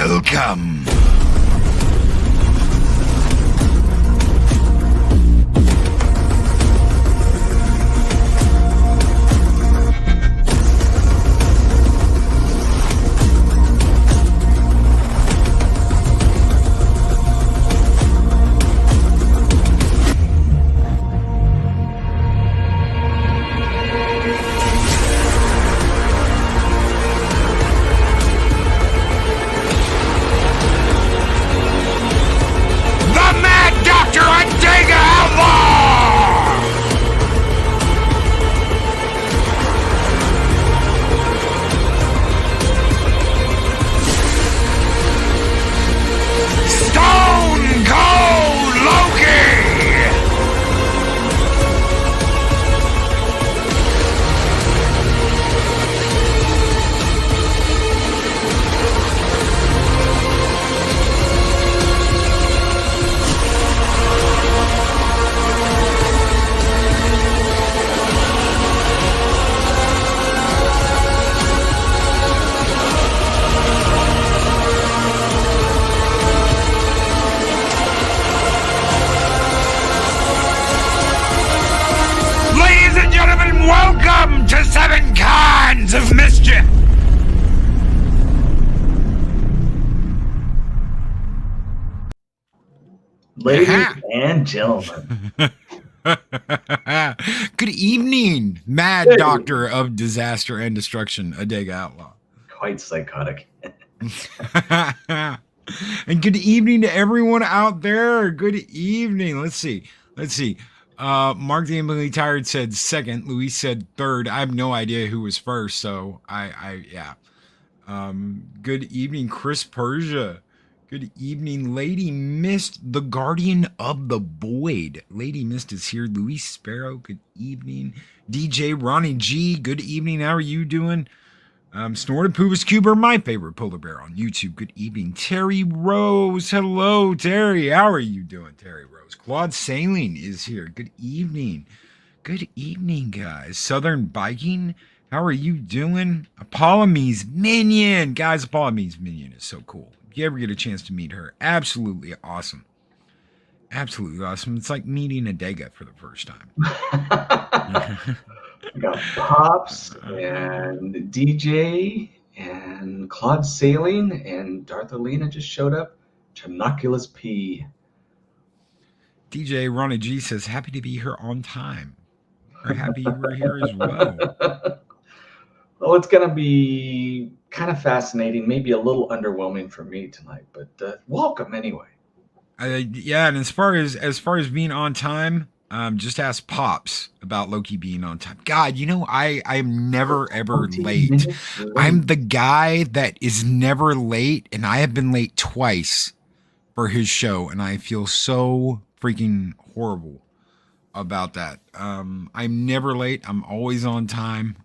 welcome. Adega, Outlaw! Stone Cold Loki! Ladies and gentlemen, welcome to 7 Kinds of Mischief! Ladies and gentlemen. Good evening, Mad Doctor of Disaster and Destruction, Adega Outlaw. Quite psychotic. And good evening to everyone out there. Good evening. Let's see. Mark the Emily Tired said second. Luis said third. I have no idea who was first, so yeah. Good evening, Chris Persia. Good evening, Lady Mist, the Guardian of the Void. Lady Mist is here. Luis Sparrow, good evening. DJ Ronnie G, good evening. How are you doing? Snorted Pubis Cuber, my favorite polar bear on YouTube. Good evening. Terry Rose. Hello, Terry. How are you doing, Terry Rose? Claude Sailing is here. Good evening. Good evening, guys. Southern Biking. How are you doing? Apollome's Minion. Guys, Apollome's Minion is so cool. If you ever get a chance to meet her, absolutely awesome. Absolutely awesome. It's like meeting Adega for the first time. We got Pops and DJ and Claude Sailing and Darth Alina just showed up. Chinoculus P. DJ Ronnie G says, happy to be here on time. We're happy you were here as well. Well, it's going to be kind of fascinating, maybe a little underwhelming for me tonight, but welcome anyway. Yeah, and as far as being on time, just ask Pops about Loki being on time. God, you know, I'm never ever late. I'm the guy that is never late, and I have been late twice for his show, and I feel so freaking horrible about that. I'm never late. I'm always on time.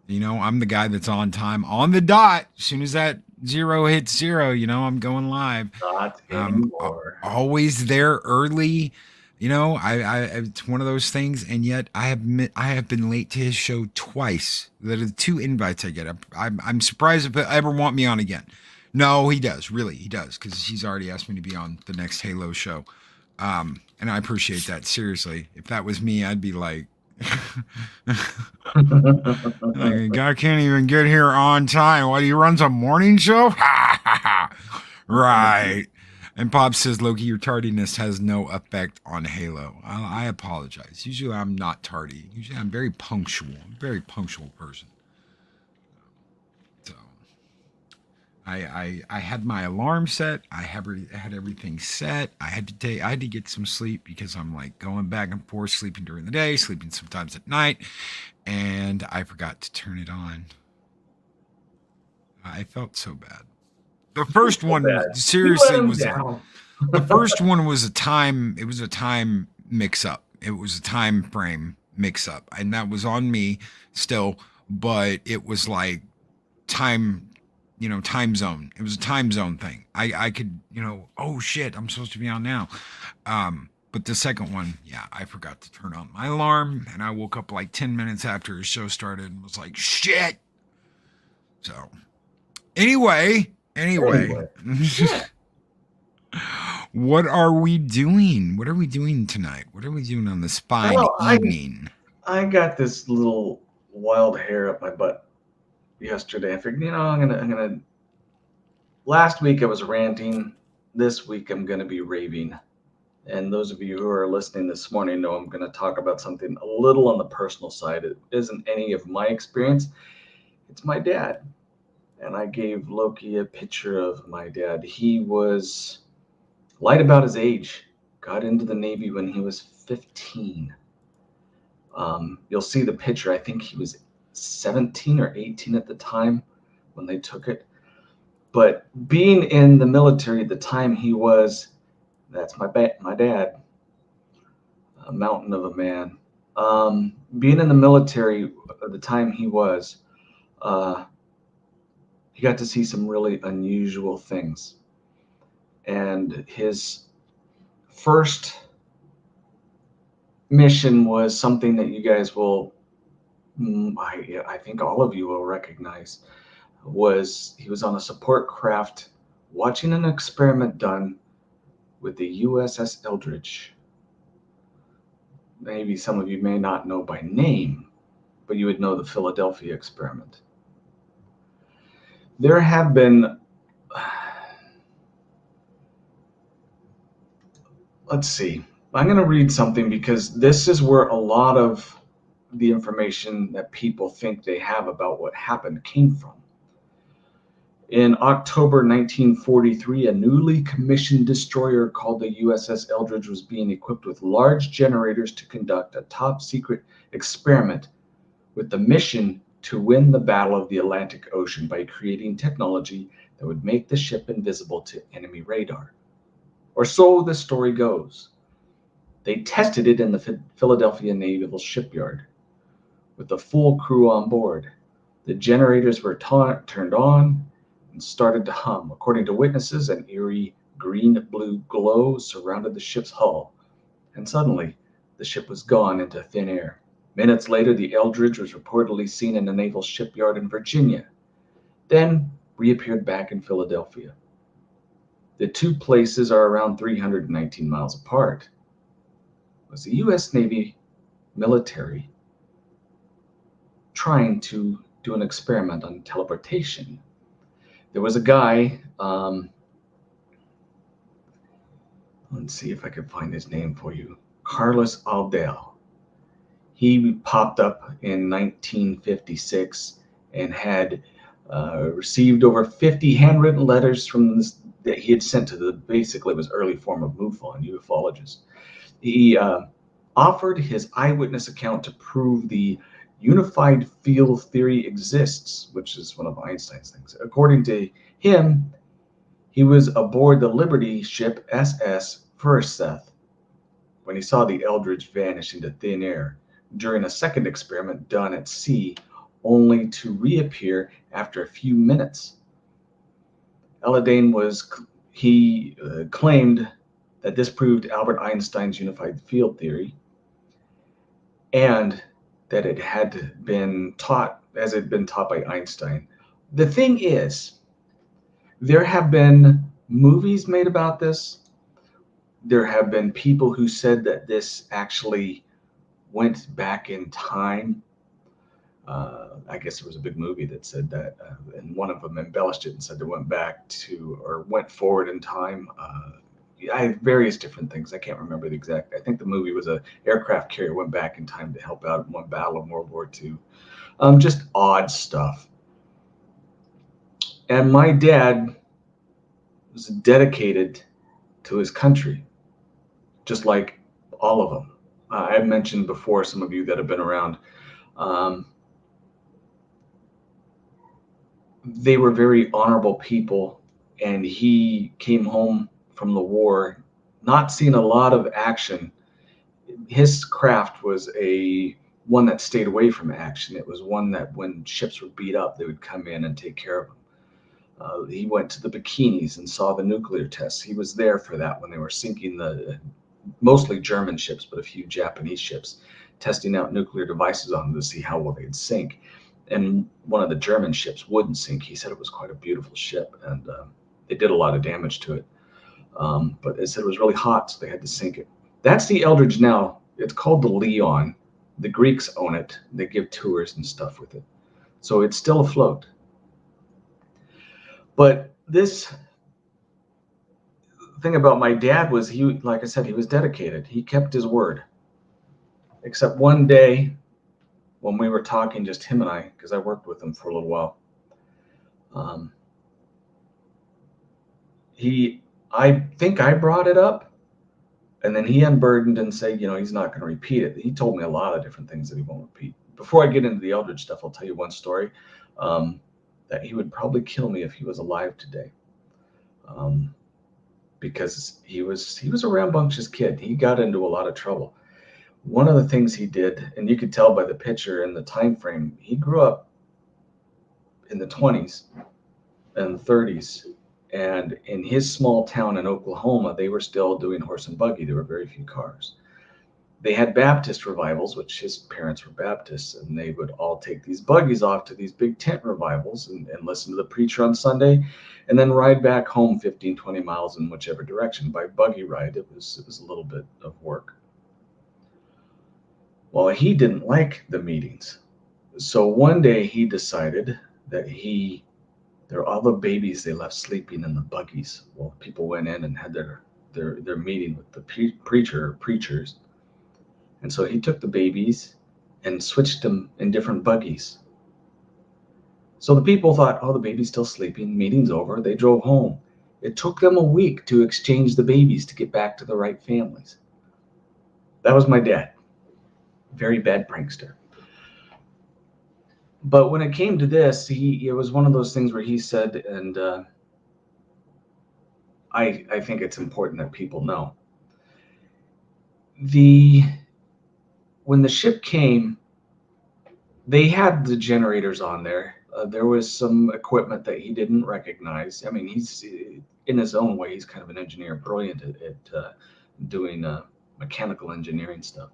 You know, I'm the guy that's on time, on the dot. As soon as that 0 hits 0, you know, I'm going live. Not anymore. Always there early. You know, I it's one of those things, and yet I have been late to his show twice. That are the 2 invites I get. I'm surprised if he'll ever want me on again. No, he does. Really, he does, because he's already asked me to be on the next Halo show. And I appreciate that. Seriously, if that was me, I'd be like, like, guy can't even get here on time. Why, do you run some morning show? Right. And Pop says, Loki, your tardiness has no effect on Halo. I apologize. Usually I'm not tardy. Usually I'm very punctual. I'm a very punctual person. So I had my alarm set. I had everything set. I had to get some sleep because I'm like going back and forth, sleeping during the day, sleeping sometimes at night, and I forgot to turn it on. I felt so bad. The first one seriously was the first one was a time. It was a time mix up. It was a time frame mix up, and that was on me still. But it was like time, you know, time zone. It was a time zone thing. I could, you know, oh shit, I'm supposed to be on now. But the second one, yeah, I forgot to turn on my alarm, and I woke up like 10 minutes after the show started and was like, shit. So anyway, Anyway, Anyway, yeah. what are we doing? What are we doing tonight? What are we doing on this fine Well, evening? I got this little wild hair up my butt yesterday. I figured, I'm gonna. Last week I was ranting. This week I'm gonna be raving. And those of you who are listening this morning know I'm gonna talk about something a little on the personal side. It isn't any of my experience. It's my dad. And I gave Loki a picture of my dad. He was light about his age. Got into the Navy when he was 15. You'll see the picture. I think he was 17 or 18 at the time when they took it. But being in the military at the time he was, that's my dad, a mountain of a man. Being in the military at the time uh, he got to see some really unusual things. And his first mission was something that you guys will, I think all of you will recognize. Was he was on a support craft watching an experiment done with the USS Eldridge. Maybe some of you may not know by name, but you would know the Philadelphia experiment. There have been, let's see, I'm going to read something because this is where a lot of the information that people think they have about what happened came from. In October 1943, a newly commissioned destroyer called the USS Eldridge was being equipped with large generators to conduct a top-secret experiment with the mission to win the Battle of the Atlantic Ocean by creating technology that would make the ship invisible to enemy radar. Or so the story goes. They tested it in the Philadelphia Naval Shipyard with the full crew on board. The generators were turned on and started to hum. According to witnesses, an eerie green-blue glow surrounded the ship's hull, and suddenly the ship was gone into thin air. Minutes later, the Eldridge was reportedly seen in a naval shipyard in Virginia, then reappeared back in Philadelphia. The two places are around 319 miles apart. Was the U.S. Navy military trying to do an experiment on teleportation? There was a guy, let's see if I can find his name for you, Carlos Aldel. He popped up in 1956 and had received over 50 handwritten letters from this, that he had sent to basically it was early form of MUFON, ufologists. He offered his eyewitness account to prove the unified field theory exists, which is one of Einstein's things. According to him, he was aboard the Liberty ship SS Firaseth when he saw the Eldridge vanish into thin air during a second experiment done at sea, only to reappear after a few minutes. He claimed that this proved Albert Einstein's unified field theory, and that it had been taught as it had been taught by Einstein. The thing is, there have been movies made about this. There have been people who said that this actually went back in time. I guess there was a big movie that said that, and one of them embellished it and said they went back to or went forward in time. I have various different things. I can't remember the exact. I think the movie was a aircraft carrier went back in time to help out in one battle in World War II. Just odd stuff. And my dad was dedicated to his country, just like all of them. I've mentioned before, some of you that have been around, they were very honorable people, and he came home from the war not seeing a lot of action. His craft was one that stayed away from action. It was one that when ships were beat up, they would come in and take care of them. He went to the Bikinis and saw the nuclear tests. He was there for that when they were sinking the mostly German ships, but a few Japanese ships, testing out nuclear devices on them to see how well they'd sink. and one of the German ships wouldn't sink. He said it was quite a beautiful ship, and they did a lot of damage to it. But it said it was really hot, so they had to sink it. That's the Eldridge now. It's called the Leon. The Greeks own it. They give tours and stuff with it. So it's still afloat. But this thing about my dad was he, like I said, he was dedicated. He kept his word. Except one day when we were talking, just him and I, because I worked with him for a little while, I think I brought it up, and then he unburdened and said, he's not going to repeat it. He told me a lot of different things that he won't repeat. Before I get into the Eldridge stuff, I'll tell you one story that he would probably kill me if he was alive today, because he was a rambunctious kid. He got into a lot of trouble. One of the things he did, and you could tell by the picture and the time frame, he grew up in the 20s and 30s. And in his small town in Oklahoma, they were still doing horse and buggy. There were very few cars. They had Baptist revivals, which his parents were Baptists, and they would all take these buggies off to these big tent revivals and listen to the preacher on Sunday, and then ride back home 15, 20 miles in whichever direction. By buggy ride, it was a little bit of work. Well, he didn't like the meetings. So one day he decided that there are all the babies they left sleeping in the buggies. Well, people went in and had their meeting with the preachers. And so he took the babies and switched them in different buggies. So the people thought, oh, the baby's still sleeping, meeting's over. They drove home. It took them a week to exchange the babies to get back to the right families. That was my dad. Very bad prankster. But when it came to this, it was one of those things where he said, and I think it's important that people know. When the ship came, they had the generators on there. There was some equipment that he didn't recognize. I mean, he's in his own way, he's kind of an engineer, brilliant at doing mechanical engineering stuff.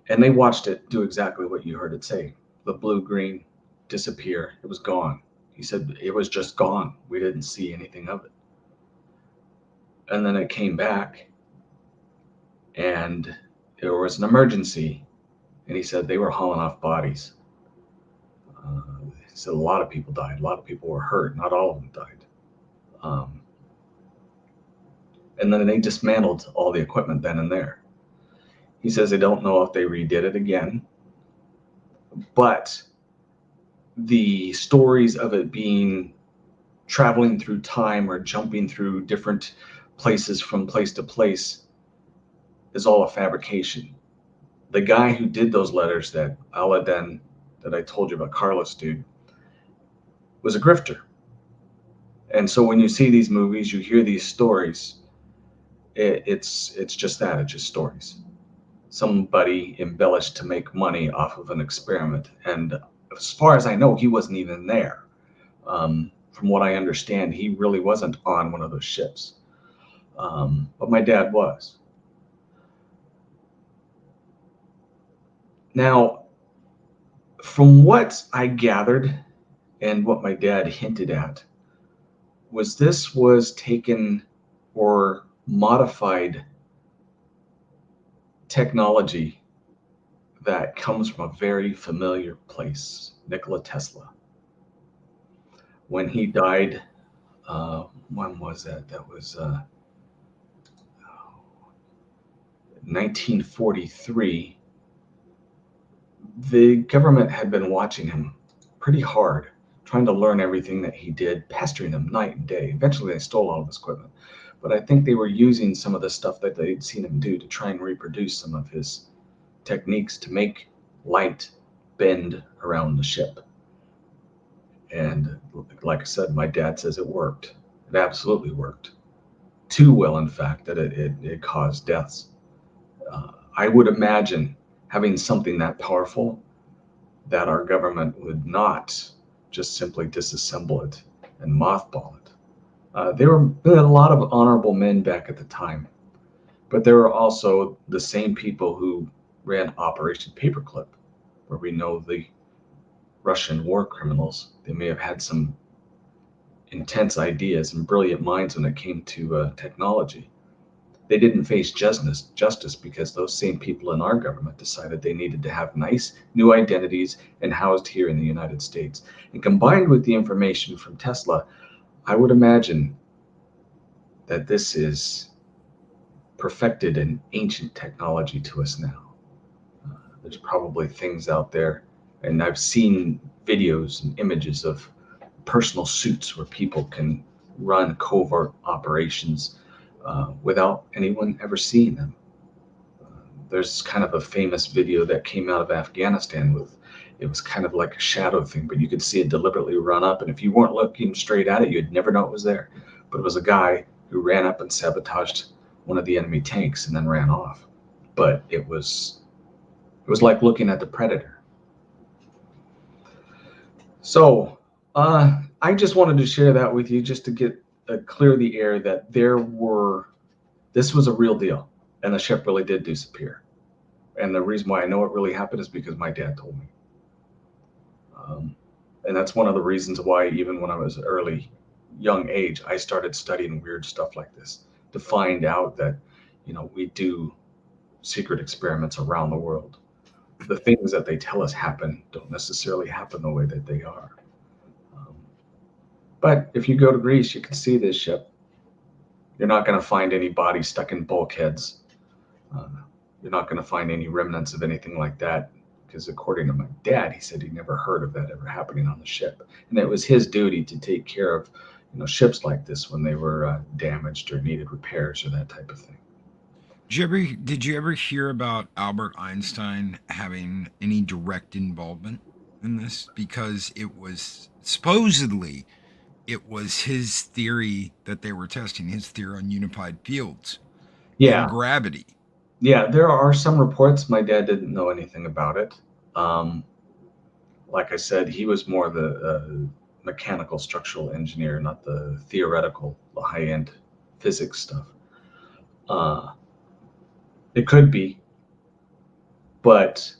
And they watched it do exactly what you heard it say. The blue-green disappear. It was gone. He said it was just gone. We didn't see anything of it. And then it came back, and there was an emergency, and he said they were hauling off bodies. He said a lot of people died. A lot of people were hurt. Not all of them died. And then they dismantled all the equipment then and there. He says they don't know if they redid it again, but the stories of it being traveling through time or jumping through different places from place to place is all a fabrication. The guy who did those letters, that Aladdin that I told you about, Carlos dude, was a grifter. And so when you see these movies, you hear these stories, it's just that, it's just stories. Somebody embellished to make money off of an experiment. And as far as I know, he wasn't even there. From what I understand, he really wasn't on one of those ships. But my dad was. Now, from what I gathered and what my dad hinted at, this was taken or modified technology that comes from a very familiar place, Nikola Tesla. When he died, when was that? That was 1943. The government had been watching him pretty hard, trying to learn everything that he did, pestering him night and day. Eventually, they stole all of his equipment. But I think they were using some of the stuff that they'd seen him do to try and reproduce some of his techniques to make light bend around the ship. And like I said, my dad says it worked. It absolutely worked. Too well, in fact, that it caused deaths. I would imagine having something that powerful, that our government would not just simply disassemble it and mothball it. There were a lot of honorable men back at the time, but there were also the same people who ran Operation Paperclip, where we know the Russian war criminals. They may have had some intense ideas and brilliant minds when it came to technology. They didn't face justice because those same people in our government decided they needed to have nice new identities and housed here in the United States. And combined with the information from Tesla, I would imagine that this is perfected and ancient technology to us now. There's probably things out there, and I've seen videos and images of personal suits where people can run covert operations without anyone ever seeing them. There's kind of a famous video that came out of Afghanistan with, it was kind of like a shadow thing, but you could see it deliberately run up, and if you weren't looking straight at it, you'd never know it was there. But it was a guy who ran up and sabotaged one of the enemy tanks and then ran off. But it was like looking at the Predator. So I just wanted to share that with you just to get clear the air that this was a real deal, and the ship really did disappear. And the reason why I know it really happened is because my dad told me. And that's one of the reasons why, even when I was young age, I started studying weird stuff like this to find out that, we do secret experiments around the world. The things that they tell us happen don't necessarily happen the way that they are. But if you go to Greece, you can see this ship. You're not going to find any bodies stuck in bulkheads. You're not going to find any remnants of anything like that, because according to my dad, he said he never heard of that ever happening on the ship. And it was his duty to take care of, ships like this when they were damaged or needed repairs or that type of thing. Did you ever hear about Albert Einstein having any direct involvement in this? Because it was supposedly it was his theory that they were testing, his theory on unified fields Yeah. and gravity. Yeah, there are some reports. My dad didn't know anything about it. Like I said, he was more the mechanical structural engineer, not the theoretical, the high-end physics stuff. It could be, but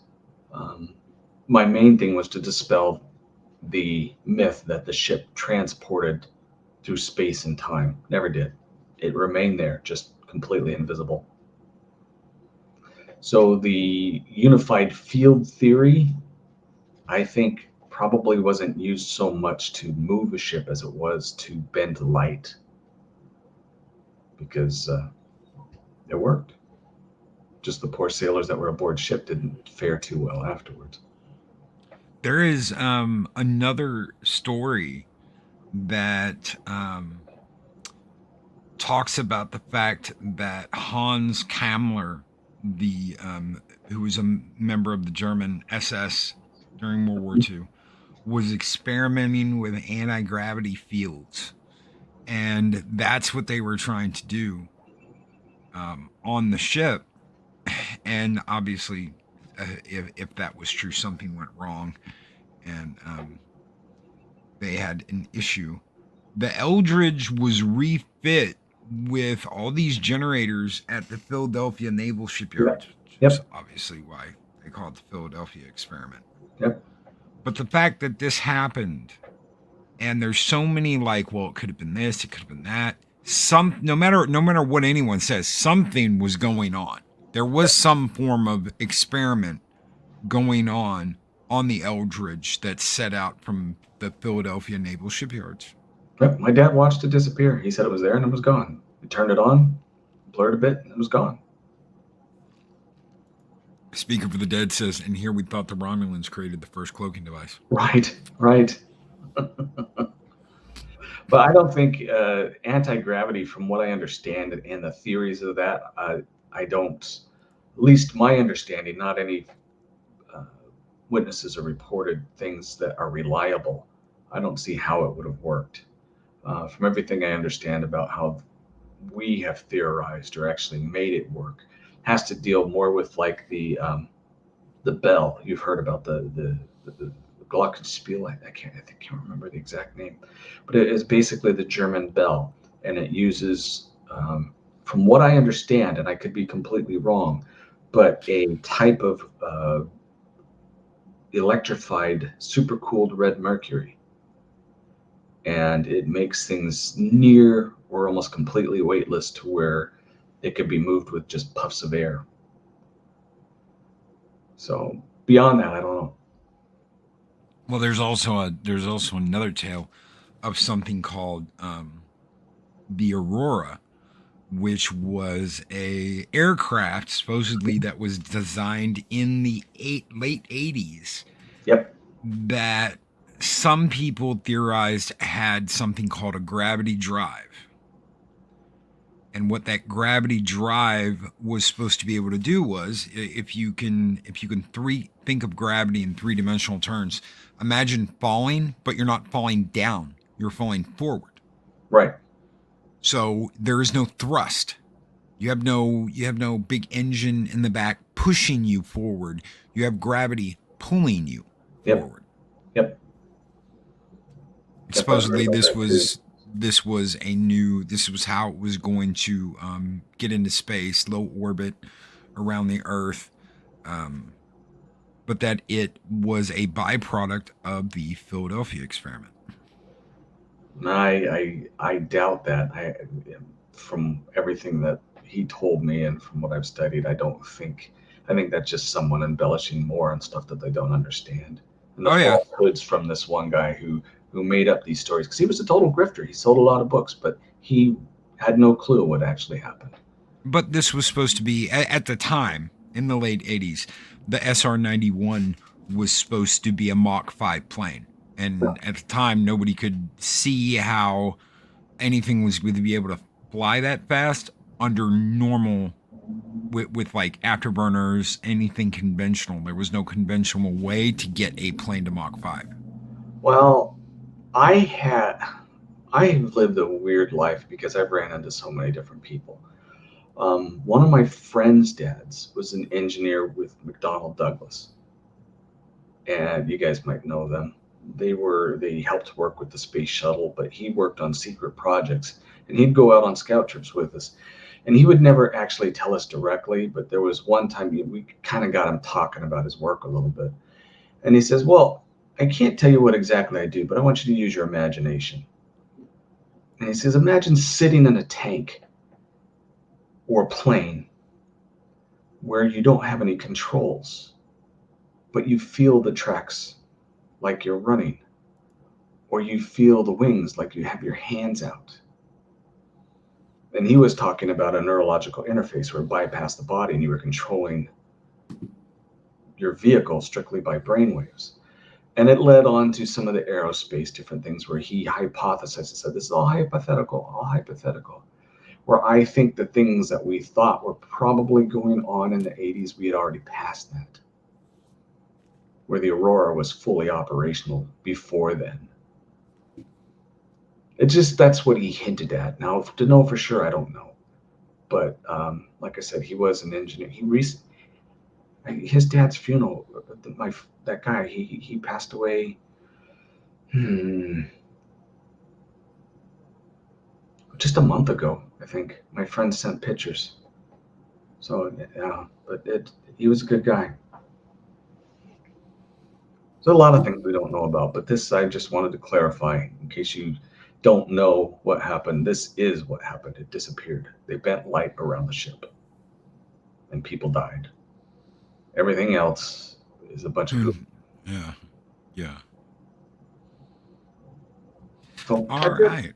my main thing was to dispel the myth that the ship transported through space and time. Never did. It remained there, just completely invisible. So the unified field theory, I think, probably wasn't used so much to move a ship as it was to bend light, because it worked. Just the poor sailors that were aboard ship didn't fare too well afterwards. There is another story that talks about the fact that Hans Kammler, the who was a member of the German SS during World War II, was experimenting with anti-gravity fields, and that's what they were trying to do on the ship. And obviously, if that was true, something went wrong, and they had an issue. The Eldridge was refit with all these generators at the Philadelphia Naval Shipyard, which is obviously why they call it the Philadelphia experiment. Yep. But the fact that this happened, and there's so many like, well, it could have been this, it could have been that. No matter what anyone says, something was going on. There was some form of experiment going on the Eldridge that set out from the Philadelphia Naval Shipyards. Yep. My dad watched it disappear. He said it was there and it was gone. He turned it on, blurred a bit, and it was gone. Speaker for the Dead says, and here we thought the Romulans created the first cloaking device. Right. But I don't think anti-gravity, from what I understand and the theories of that, I don't, at least my understanding, not any witnesses or reported things that are reliable. I don't see how it would have worked. From everything I understand about how we have theorized or actually made it work, has to deal more with like the bell. You've heard about the glockenspiel. I can't remember the exact name, but it is basically the German bell, and it uses, from what I understand, and I could be completely wrong, but a type of electrified, supercooled red mercury. And it makes things near or almost completely weightless to where it can be moved with just puffs of air. So beyond that, I don't know. Well, there's also another tale of something called the Aurora, which was a aircraft supposedly that was designed in the late 80s Yep. that some people theorized had something called a gravity drive. And what that gravity drive was supposed to be able to do was, if you can think of gravity in three-dimensional terms, imagine falling, but you're not falling down, you're falling forward. Right. So there is no thrust. You have no big engine in the back pushing you forward. You have gravity pulling you Yep. forward. Yep. Yep. I've heard Supposedly about that too. this was how it was going to get into space, low orbit around the Earth, um, but that it was a byproduct of the Philadelphia experiment. I doubt that. From everything that he told me and from what I've studied, I don't think. I think that's just someone embellishing more on stuff that they don't understand. And the Oh yeah, falsehoods from this one guy who made up these stories because he was a total grifter. He sold a lot of books, but he had no clue what actually happened. but this was supposed to be at the time in the late 80s. The SR-91 was supposed to be a Mach 5 plane, and at the time nobody could see how anything was going to be able to fly that fast under normal with like afterburners, anything conventional. There was no conventional way to get a plane to Mach 5. Well, I had I've lived a weird life because I've ran into so many different people. One of my friend's dads was an engineer with McDonnell Douglas, and you guys might know them. They helped work with the space shuttle, but he worked on secret projects, and he'd go out on scout trips with us. And he would never actually tell us directly, but there was one time we kind of got him talking about his work a little bit. And he says, "Well, I can't tell you what exactly I do, but I want you to use your imagination." And he says, "Imagine sitting in a tank or a plane where you don't have any controls, but you feel the tracks like you're running, or you feel the wings like you have your hands out." And he was talking about a neurological interface where it bypassed the body and you were controlling your vehicle strictly by brainwaves. And it led on to some of the aerospace different things where he hypothesized and said, "This is all hypothetical, all hypothetical." Where I think the things that we thought were probably going on in the 80s, we had already passed that. Where the Aurora was fully operational before then. It just, that's what he hinted at. Now, to know for sure, I don't know. But like I said, he was an engineer. His dad's funeral, that guy, he passed away. Just a month ago, I think. My friend sent pictures. So yeah, but he was a good guy. There's a lot of things we don't know about, but this I just wanted to clarify in case you don't know what happened. This is what happened. It disappeared. They bent light around the ship, and people died. Everything else is a bunch of Hmm. poop. Yeah, yeah. So All that's it. right,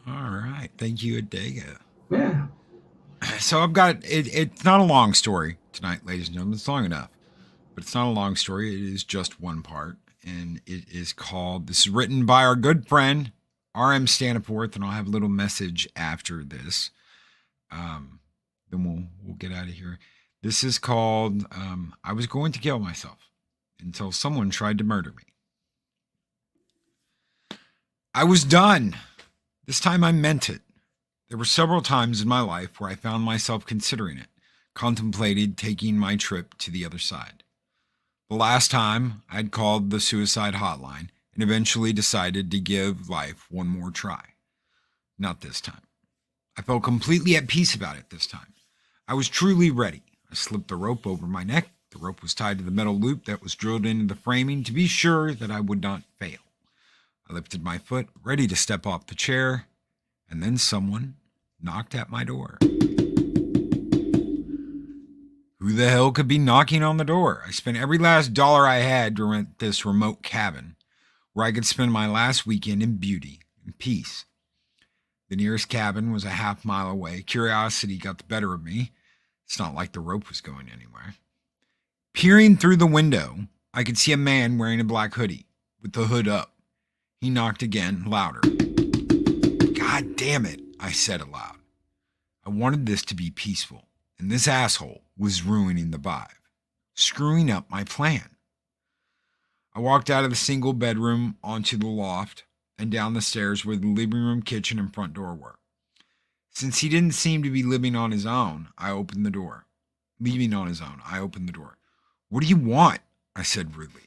all right. Thank you, Adega. Yeah. So I've got it. It's not a long story tonight, ladies and gentlemen. It's long enough, but it's not a long story. It is just one part, and it is called. This is written by our good friend R.M. Staniforth, and I'll have a little message after this. Um, then we'll get out of here. This is called "I Was Going to Kill Myself Until Someone Tried to Murder Me." I was done. This time I meant it. There were several times in my life where I found myself considering it, contemplated taking my trip to the other side. The last time I'd called the suicide hotline and eventually decided to give life one more try. Not this time. I felt completely at peace about it this time. I was truly ready. I slipped the rope over my neck, The rope was tied to the metal loop that was drilled into the framing to be sure that I would not fail. I lifted my foot, ready to step off the chair, and then someone knocked at my door. Who the hell could be knocking on the door? I spent every last dollar I had to rent this remote cabin, where I could spend my last weekend in beauty and peace. The nearest cabin was a half-mile away. Curiosity got the better of me. It's not like the rope was going anywhere. Peering through the window, I could see a man wearing a black hoodie, with the hood up. He knocked again, louder. God damn it, I said aloud. I wanted this to be peaceful, and this asshole was ruining the vibe, screwing up my plan. I walked out of the single bedroom onto the loft and down the stairs where the living room, kitchen, and front door were. Since he didn't seem to be living on his own, I opened the door. Leaving on his own, I opened the door. What do you want? I said rudely.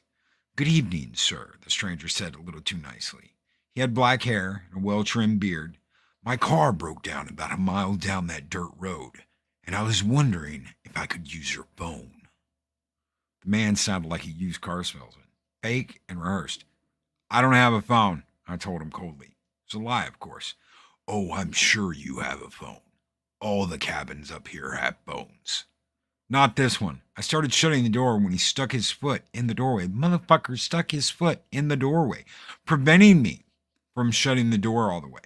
Good evening, sir, the stranger said a little too nicely. He had black hair and a well-trimmed beard. My car broke down about a mile down that dirt road, and I was wondering if I could use your phone. The man sounded like a used car salesman, fake and rehearsed. I don't have a phone, I told him coldly. It's a lie, of course. Oh, I'm sure you have a phone. All the cabins up here have phones. Not this one. I started shutting the door when he stuck his foot in the doorway. Motherfucker stuck his foot in the doorway, preventing me from shutting the door all the way.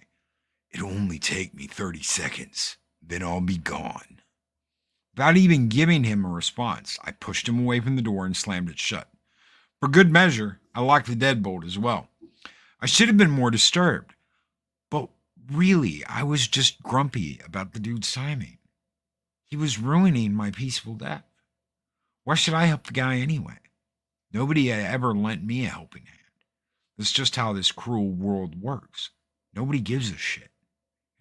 It'll only take me 30 seconds, then I'll be gone. Without even giving him a response, I pushed him away from the door and slammed it shut. For good measure, I locked the deadbolt as well. I should have been more disturbed, but really, I was just grumpy about the dude's timing. He was ruining my peaceful death. Why should I help the guy anyway? Nobody had ever lent me a helping hand. That's just how this cruel world works. Nobody gives a shit.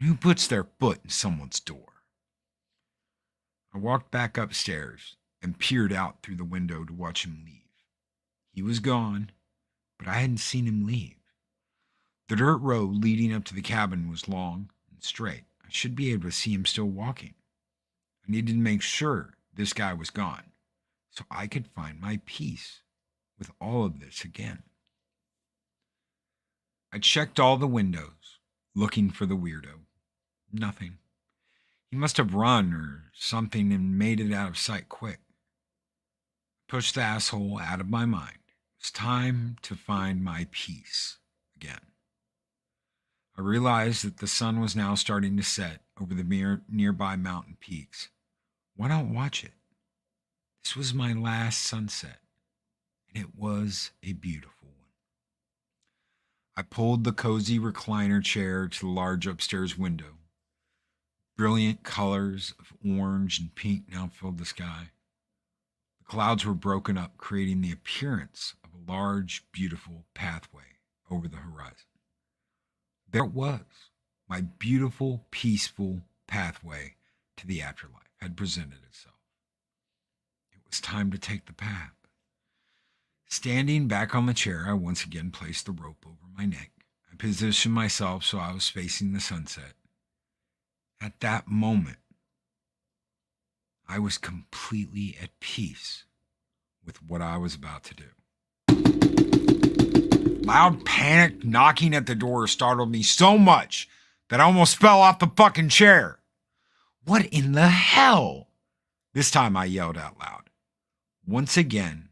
And who puts their foot in someone's door? I walked back upstairs and peered out through the window to watch him leave. He was gone, but I hadn't seen him leave. The dirt road leading up to the cabin was long and straight. I should be able to see him still walking. I needed to make sure this guy was gone so I could find my peace with all of this again. I checked all the windows, looking for the weirdo. Nothing. He must have run or something and made it out of sight quick. Pushed the asshole out of my mind. It's time to find my peace again. I realized that the sun was now starting to set over the nearby mountain peaks. Why not watch it? This was my last sunset, and it was a beautiful one. I pulled the cozy recliner chair to the large upstairs window. Brilliant colors of orange and pink now filled the sky. The clouds were broken up, creating the appearance of a large, beautiful pathway over the horizon. There it was, my beautiful, peaceful pathway to the afterlife had presented itself. It was time to take the path. Standing back on the chair, I once again placed the rope over my neck. I positioned myself so I was facing the sunset. At that moment, I was completely at peace with what I was about to do. Loud panic knocking at the door startled me so much that I almost fell off the fucking chair. What in the hell? This time I yelled out loud. Once again,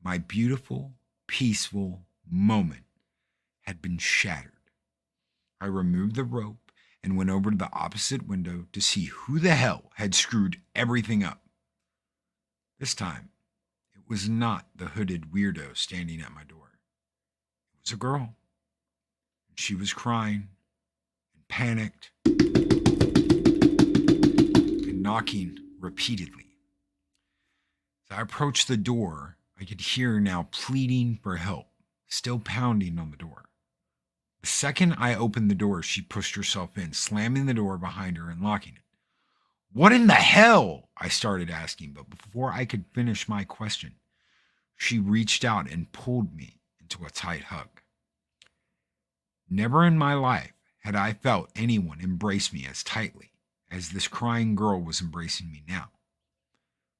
my beautiful, peaceful moment had been shattered. I removed the rope and went over to the opposite window to see who the hell had screwed everything up. This time, it was not the hooded weirdo standing at my door. It was a girl. She was crying and panicked and knocking repeatedly. As I approached the door, I could hear her now pleading for help, still pounding on the door. The second I opened the door, she pushed herself in, slamming the door behind her and locking it. What in the hell? I started asking, but before I could finish my question, she reached out and pulled me into a tight hug. Never in my life had I felt anyone embrace me as tightly as this crying girl was embracing me now.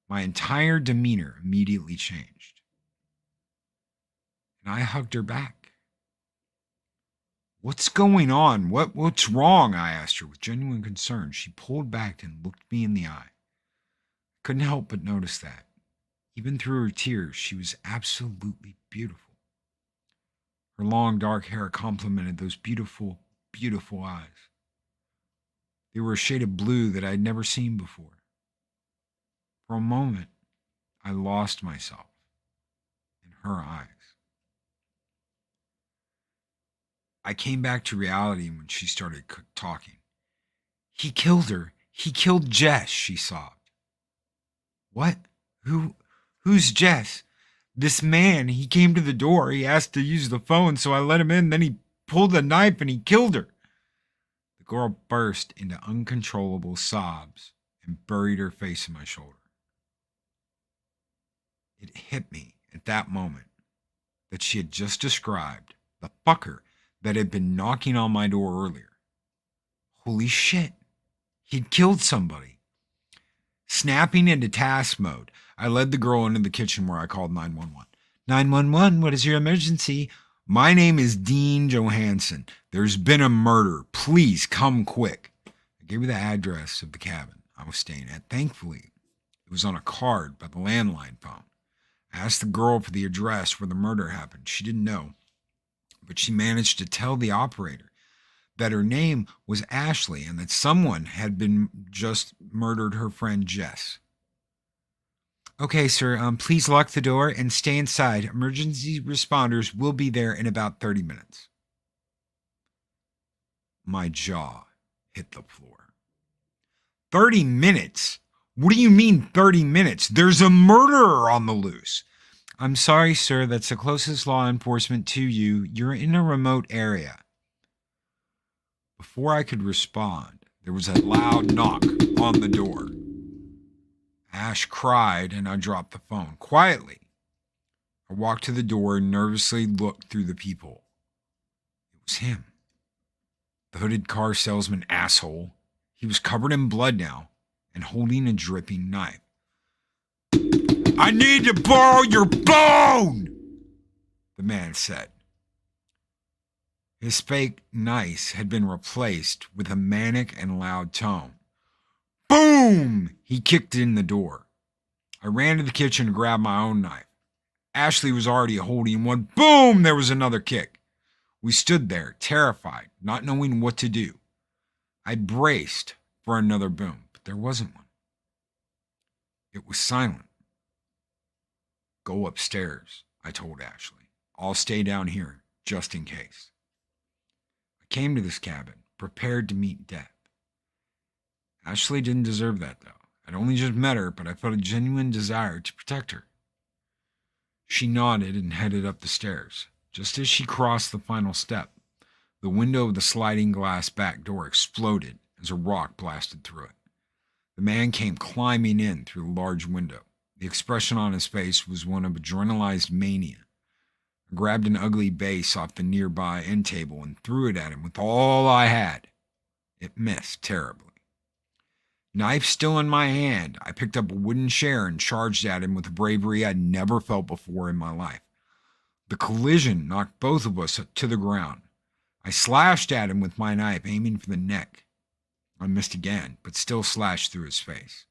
My entire demeanor immediately changed, and I hugged her back. "What's going on? What's wrong?" I asked her with genuine concern. She pulled back and looked me in the eye. Couldn't help but notice that, even through her tears, she was absolutely beautiful. Her long dark hair complemented those beautiful, beautiful eyes. They were a shade of blue that I'd never seen before. For a moment, I lost myself in her eyes. I came back to reality when she started talking. "He killed her. He killed Jess," she sobbed. "What? Who's Jess?" "This man. He came to the door. He asked to use the phone, so I let him in. Then he pulled a knife and he killed her." The girl burst into uncontrollable sobs and buried her face in my shoulder. It hit me at that moment that she had just described the fucker that had been knocking on my door earlier. Holy shit. He'd killed somebody. Snapping into task mode, I led the girl into the kitchen where I called 911. 911, what is your emergency? "My name is Dean Johansson. There's been a murder. Please come quick." I gave her the address of the cabin I was staying at. Thankfully, it was on a card by the landline phone. I asked the girl for the address where the murder happened. She didn't know, but she managed to tell the operator that her name was Ashley and that someone had been just murdered her friend Jess. "Okay, sir, please lock the door and stay inside. Emergency responders will be there in about 30 minutes. My jaw hit the floor. 30 minutes? What do you mean 30 minutes? There's a murderer on the loose. "I'm sorry, sir, that's the closest law enforcement to you. You're in a remote area." Before I could respond, there was a loud knock on the door. Ash cried and I dropped the phone. Quietly, I walked to the door and nervously looked through the peephole. It was him. The hooded car salesman asshole. He was covered in blood now and holding a dripping knife. "I need to borrow your phone," the man said. His fake nice had been replaced with a manic and loud tone. Boom! He kicked in the door. I ran to the kitchen to grab my own knife. Ashley was already holding one. Boom! There was another kick. We stood there, terrified, not knowing what to do. I braced for another boom, but there wasn't one. It was silent. "Go upstairs," I told Ashley. "I'll stay down here, just in case." I came to this cabin, prepared to meet death. Ashley didn't deserve that, though. I'd only just met her, but I felt a genuine desire to protect her. She nodded and headed up the stairs. Just as she crossed the final step, the window of the sliding glass back door exploded as a rock blasted through it. The man came climbing in through the large window. The expression on his face was one of adrenalized mania. I grabbed an ugly vase off the nearby end table and threw it at him with all I had. It missed terribly. Knife still in my hand, I picked up a wooden chair and charged at him with a bravery I'd never felt before in my life. The collision knocked both of us to the ground. I slashed at him with my knife, aiming for the neck. I missed again, but still slashed through his face.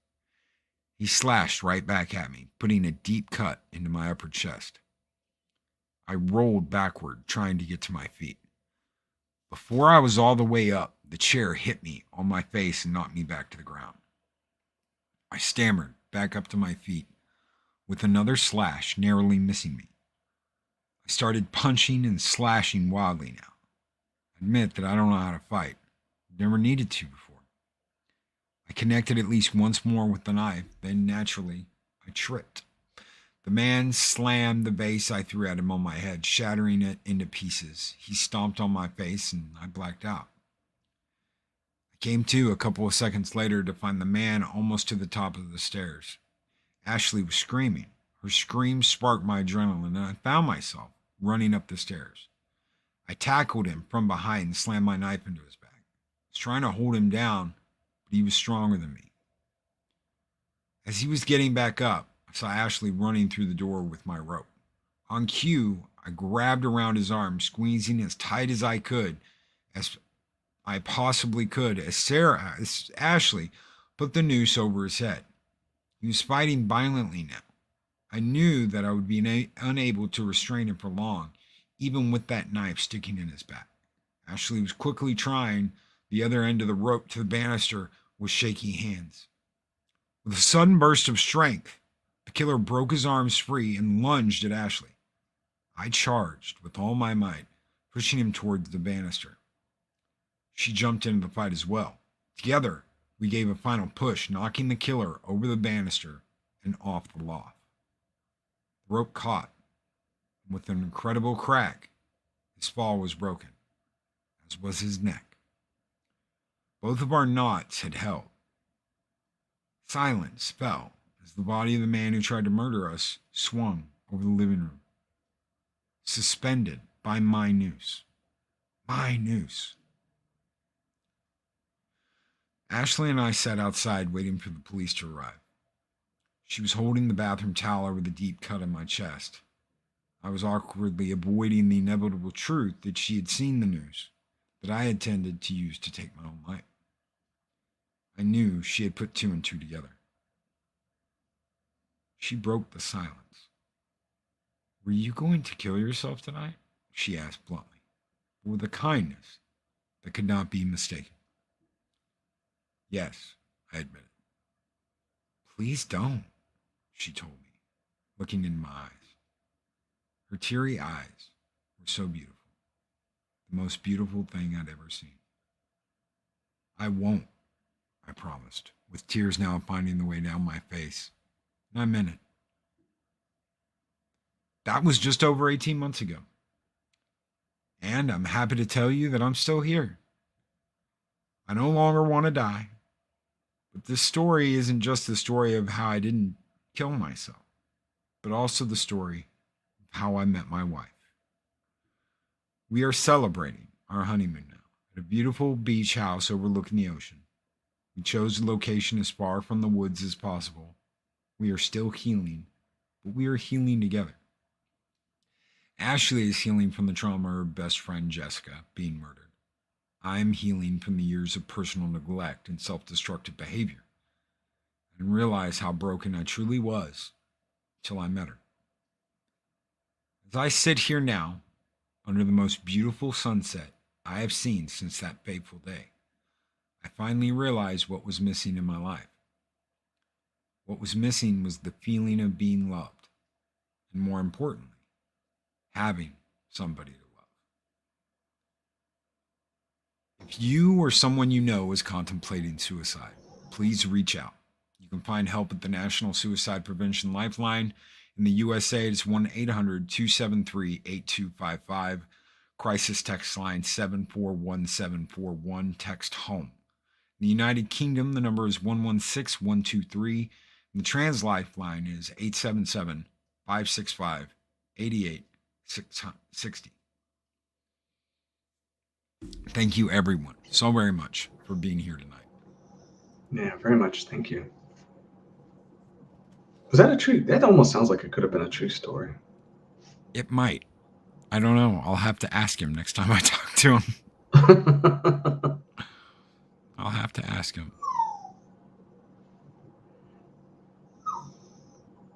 He slashed right back at me, putting a deep cut into my upper chest. I rolled backward, trying to get to my feet. Before I was all the way up, the chair hit me on my face and knocked me back to the ground. I stammered back up to my feet, with another slash narrowly missing me. I started punching and slashing wildly now. I admit that I don't know how to fight. Never needed to before. I connected at least once more with the knife, then naturally, I tripped. The man slammed the vase I threw at him on my head, shattering it into pieces. He stomped on my face and I blacked out. I came to a couple of seconds later to find the man almost to the top of the stairs. Ashley was screaming. Her scream sparked my adrenaline and I found myself running up the stairs. I tackled him from behind and slammed my knife into his back. I was trying to hold him down, but he was stronger than me. As he was getting back up, I saw Ashley running through the door with my rope. On cue, I grabbed around his arm, squeezing as tight as I possibly could, as Ashley put the noose over his head. He was fighting violently now. I knew that I would be unable to restrain him for long, even with that knife sticking in his back. Ashley was quickly trying the other end of the rope to the banister with shaky hands. With a sudden burst of strength, the killer broke his arms free and lunged at Ashley. I charged with all my might, pushing him towards the banister. She jumped into the fight as well. Together, we gave a final push, knocking the killer over the banister and off the loft. The rope caught, and with an incredible crack, his fall was broken, as was his neck. Both of our knots had held. Silence fell as the body of the man who tried to murder us swung over the living room, suspended by my noose. My noose. Ashley and I sat outside waiting for the police to arrive. She was holding the bathroom towel over the deep cut in my chest. I was awkwardly avoiding the inevitable truth that she had seen the noose that I had tended to use to take my own life. I knew she had put two and two together. She broke the silence. "Were you going to kill yourself tonight?" she asked bluntly, but with a kindness that could not be mistaken. "Yes," I admitted. "Please don't," she told me, looking in my eyes. Her teary eyes were so beautiful, the most beautiful thing I'd ever seen. "I won't," I promised, with tears now finding the way down my face. And I meant it. That was just over 18 months ago. And I'm happy to tell you that I'm still here. I no longer want to die. But this story isn't just the story of how I didn't kill myself, but also the story of how I met my wife. We are celebrating our honeymoon now at a beautiful beach house overlooking the ocean. We chose a location as far from the woods as possible. We are still healing, but we are healing together. Ashley is healing from the trauma of her best friend Jessica being murdered. I'm healing from the years of personal neglect and self-destructive behavior. I didn't realize how broken I truly was until I met her. As I sit here now, under the most beautiful sunset I have seen since that fateful day, I finally realized what was missing in my life. What was missing was the feeling of being loved, and more importantly, having somebody to love. If you or someone you know is contemplating suicide, please reach out. You can find help at the National Suicide Prevention Lifeline. In the USA, it's 1-800-273-8255. Crisis text line 741741. Text HOME. In the United Kingdom, the number is 116123. And the Trans Lifeline is 877-565-8860. Thank you, everyone, so very much for being here tonight. Yeah, very much. Thank you. Was that a true? That almost sounds like it could have been a true story. It might. I don't know. I'll have to ask him next time I talk to him. I'll have to ask him.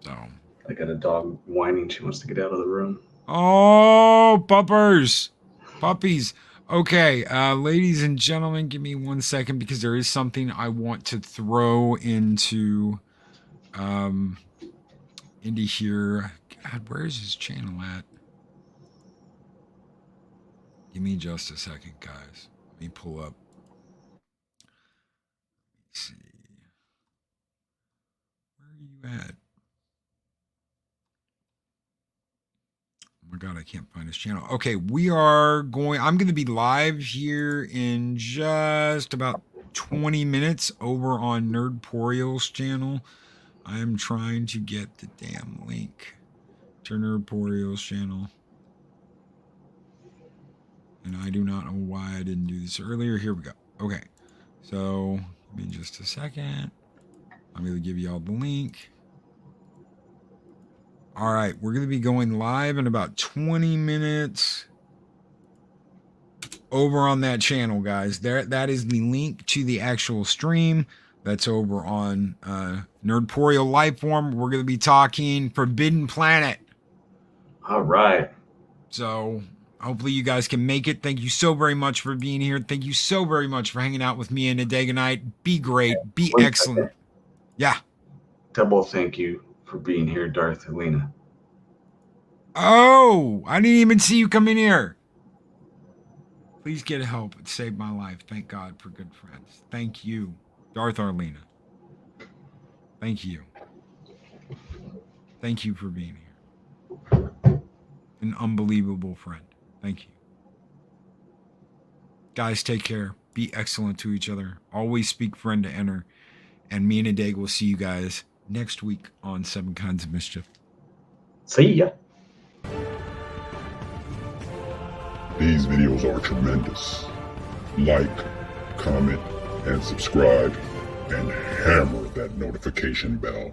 So. I got a dog whining. She wants to get out of the room. Oh, puppies. Okay, ladies and gentlemen, give me 1 second because there is something I want to throw into here. God, where is his channel at? Give me just a second, guys. Let me pull up. Let's see. Where are you at? Oh my God, I can't find his channel. Okay, I'm going to be live here in just about 20 minutes over on Nerdporial's channel. I am trying to get the damn link to Nerdporial's channel. And I do not know why I didn't do this earlier. Here we go. Okay, so give me just a second. I'm going to give you all the link. All right, we're going to be going live in about 20 minutes over on that channel, guys. That is the link to the actual stream. That's over on Nerdporeal Lifeform. We're going to be talking Forbidden Planet. All right. So hopefully you guys can make it. Thank you so very much for being here. Thank you so very much for hanging out with me and Adega night. Be great. Be excellent. Yeah. Double thank you for being here, Darth Helena. Oh, I didn't even see you come in here. Please get help. It saved my life. Thank God for good friends. Thank you, Darth Arlena. Thank you. Thank you for being here. An unbelievable friend. Thank you. Guys, take care. Be excellent to each other. Always speak friend to enter. And me and Adega will see you guys next week on 7 Kinds of Mischief. See ya. These videos are tremendous. Like, comment, and subscribe, and hammer that notification bell.